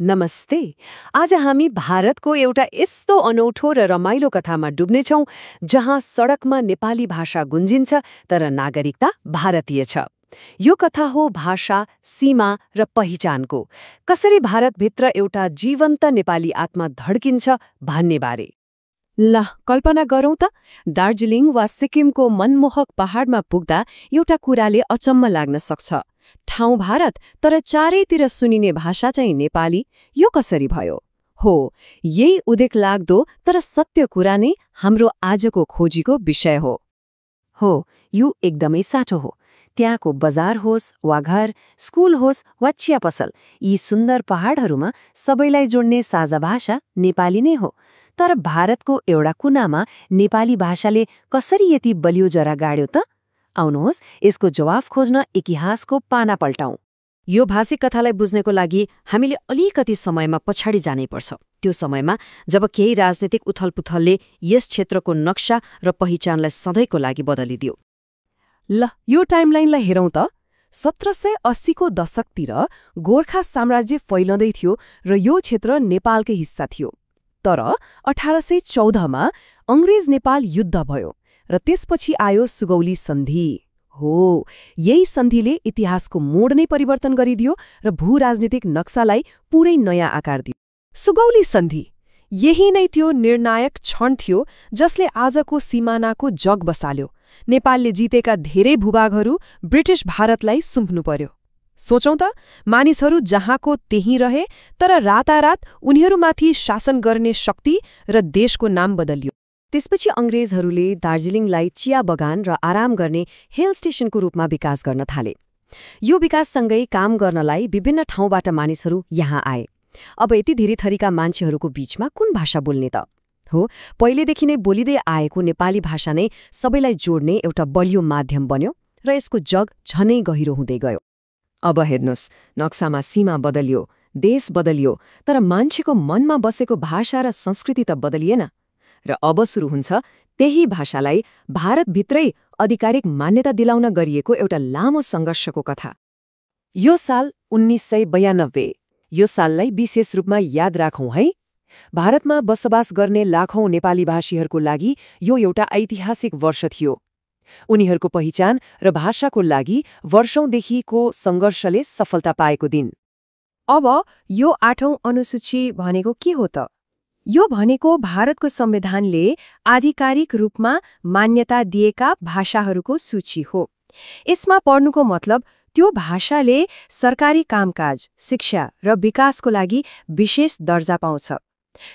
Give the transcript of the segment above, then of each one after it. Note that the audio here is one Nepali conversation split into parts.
नमस्ते। आज हामी भारतको एउटा यस्तो अनौठो र रमाइलो कथामा डुब्नेछौँ जहाँ सडकमा नेपाली भाषा गुन्जिन्छ तर नागरिकता भारतीय छ। यो कथा हो भाषा, सीमा र पहिचानको। कसरी भारतभित्र एउटा जीवन्त नेपाली आत्मा धड्किन्छ भन्नेबारे। ल कल्पना गरौँ त, दार्जिलिङ वा सिक्किमको मनमोहक पहाडमा पुग्दा एउटा कुराले अचम्म लाग्न सक्छ। ठाउँ भारत तर चारैतिर सुनिने भाषा चाहिँ नेपाली। यो कसरी भयो? हो, यही उदेक लाग्दो तर सत्य कुरा नै हाम्रो आजको खोजीको विषय हो, यो एकदमै साँचो हो। त्यहाँको बजार होस् वा घर, स्कुल होस् वा चिया पसल, यी सुन्दर पहाडहरूमा सबैलाई जोड्ने साझा भाषा नेपाली नै हो। तर भारतको एउटा कुनामा नेपाली भाषाले कसरी यति बलियो जरा गाड्यो त? आउनुहोस् यसको जवाफ खोज्न इतिहासको पाना पल्टाउँ। यो भाषिक कथालाई बुझ्नको लागि हामीले अलिकति समयमा पछाडि जानैपर्छ। त्यो समयमा जब केही राजनीतिक उथलपुथलले यस क्षेत्रको नक्सा र पहिचानलाई सधैँको लागि बदलिदियो। ल यो टाइमलाइनलाई हेरौँ त। 1780 को दशकतिर गोर्खा साम्राज्य फैलँदै थियो र यो क्षेत्र नेपालकै हिस्सा थियो। तर 1814 मा अंग्रेज नेपाल युद्ध भयो र त्यसपछि आयो सुगौली सन्धि। हो, यही सन्धिले इतिहासको मोड नै परिवर्तन गरिदियो र भू-राजनीतिक नक्सालाई पूरै नयाँ आकार दियो। सुगौली सन्धि, यही नै त्यो निर्णायक क्षण थियो जसले आजको सिमानाको जग बसाल्यो। नेपालले जितेका धेरै भूभागहरू ब्रिटिश भारतलाई सुम्प्नु पर्यो। सोचौं त, मानिसहरू जहाँको त्यहीँ रहे, तर रातारात उनीहरूमाथि शासन गर्ने शक्ति र देशको नाम बदलियो। त्यसपछि अंग्रेजहरूले दार्जिलिङलाई चिया बगान र आराम गर्ने हिल स्टेशनको रूपमा विकास गर्न थाले। यो विकाससँगै काम गर्नलाई विभिन्न ठाउँबाट मानिसहरू यहाँ आए। अब यति धेरै थरीका मान्छेहरूको बीचमा कुन भाषा बोल्ने त? हो, पहिलेदेखि नै बोलिँदै आएको नेपाली भाषा नै सबैलाई जोड्ने एउटा बलियो माध्यम बन्यो र यसको जग झनै गहिरो हुँदै गयो। अब हेर्नुहोस्, नक्सामा सीमा बदलियो, देश बदलियो, तर मान्छेको मनमा बसेको भाषा र संस्कृति त बदलिएन। र अब सुरु हुन्छ त्यही भाषालाई भारतभित्रै आधिकारिक मान्यता दिलाउन गरिएको एउटा लामो सङ्घर्षको कथा। यो साल 1992। यो साललाई विशेष रूपमा याद राखौँ है। भारतमा बसोबास गर्ने लाखौं नेपाली भाषीहरूको लागि यो एउटा ऐतिहासिक वर्ष थियो। उनीहरूको पहिचान र भाषाको लागि वर्षौंदेखिको सङ्घर्षले सफलता पाएको दिन। अब यो 8औं अनुसूची भनेको के हो त? यो भनेको भारतको संविधानले आधिकारिक रूपमा मान्यता दिएका भाषाहरूको सूची हो। यसमा पढ्नुको मतलब त्यो भाषाले सरकारी कामकाज, शिक्षा र विकासको लागि विशेष दर्जा पाउँछ।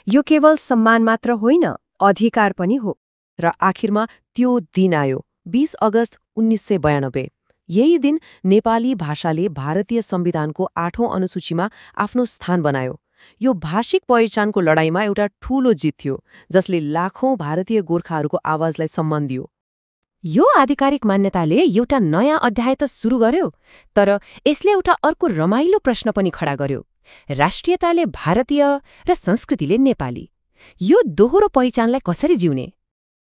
यो केवल सम्मान मात्र होइन, अधिकार पनि हो। र आखिरमा त्यो दिन आयो, 20 अगस्त 1992। यही दिन नेपाली भाषाले भारतीय संविधानको 8औं अनुसूचीमा आफ्नो स्थान बनायो। यो भाषिक पहिचानको लडाईँमा एउटा ठूलो जित थियो, जसले लाखौं भारतीय गोर्खाहरूको आवाजलाई सम्मान दियो। यो आधिकारिक मान्यताले एउटा नयाँ अध्याय त सुरु गर्यो, तर यसले एउटा अर्को रमाइलो प्रश्न पनि खडा गर्यो। राष्ट्रियताले भारतीय र संस्कृतिले नेपाली, यो दोहोरो पहिचानलाई कसरी जिउने?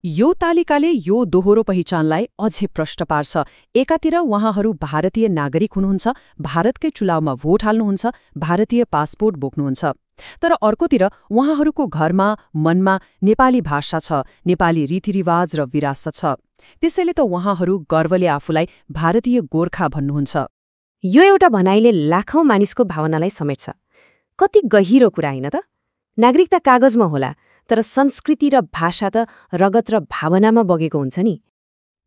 यो तालिकाले यो दोहोरो पहिचानलाई अझै प्रष्ट पार्छ। एकातिर उहाँहरू भारतीय नागरिक हुनुहुन्छ, भारतकै चुनावमा भोट हाल्नुहुन्छ, भारतीय पासपोर्ट बोक्नुहुन्छ। तर अर्कोतिर उहाँहरूको घरमा, मनमा नेपाली भाषा छ, नेपाली रीतिरिवाज र विरासत छ। त्यसैले त उहाँहरू गर्वले आफूलाई भारतीय गोर्खा भन्नुहुन्छ। यो एउटा भनाइले लाखौं मानिसको भावनालाई समेट्छ। कति गहिरो कुरा होइन त? नागरिकता कागजमा होला, तर संस्कृति र भाषा त रगत र भावनामा बगेको हुन्छ नि।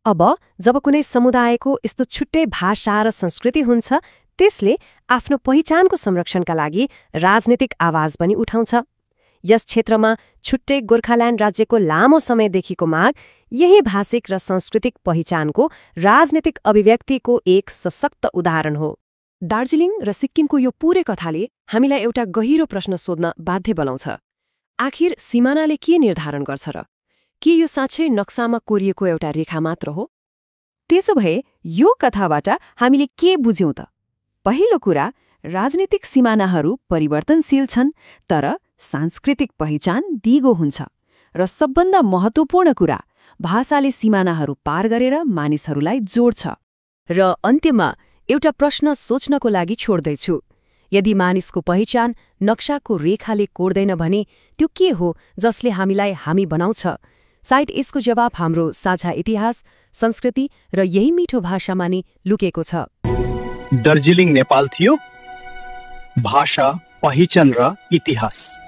अब जब कुनै समुदायको यस्तो छुट्टै भाषा र संस्कृति हुन्छ, त्यसले आफ्नो पहिचानको संरक्षणका लागि राजनीतिक आवाज पनि उठाउँछ। यस क्षेत्रमा छुट्टै गोर्खाल्यान्ड राज्यको लामो समयदेखिको माग यही भाषिक र सांस्कृतिक पहिचानको राजनीतिक अभिव्यक्तिको एक सशक्त उदाहरण हो। दार्जिलिङ र सिक्किमको यो पूरै कथाले हामीलाई एउटा गहिरो प्रश्न सोध्न बाध्य बनाउँछ। आखिर सिमानाले के निर्धारण गर्छ र? के यो साँच्चै नक्सामा कोरिएको एउटा रेखा मात्र हो? त्यसो भए यो कथाबाट हामीले के बुझ्यौं त? पहिलो कुरा, राजनीतिक सिमानाहरू परिवर्तनशील छन्, तर सांस्कृतिक पहिचान दिगो हुन्छ। र सबभन्दा महत्त्वपूर्ण कुरा, भाषाले सिमानाहरू पार गरेर मानिसहरूलाई जोड्छ। र अन्त्यमा एउटा प्रश्न सोच्नको लागि छोड्दैछु। यदि मानिसको पहिचान नक्साको रेखाले कोर्दैन भने त्यो के हो जसले हामीलाई हामी बनाउँछ? सायद यसको जवाब हाम्रो साझा इतिहास, संस्कृति र यही मिठो भाषामा नि लुकेको छ। दार्जिलिङ नेपाल थियो, भाषा, पहिचान र इतिहास।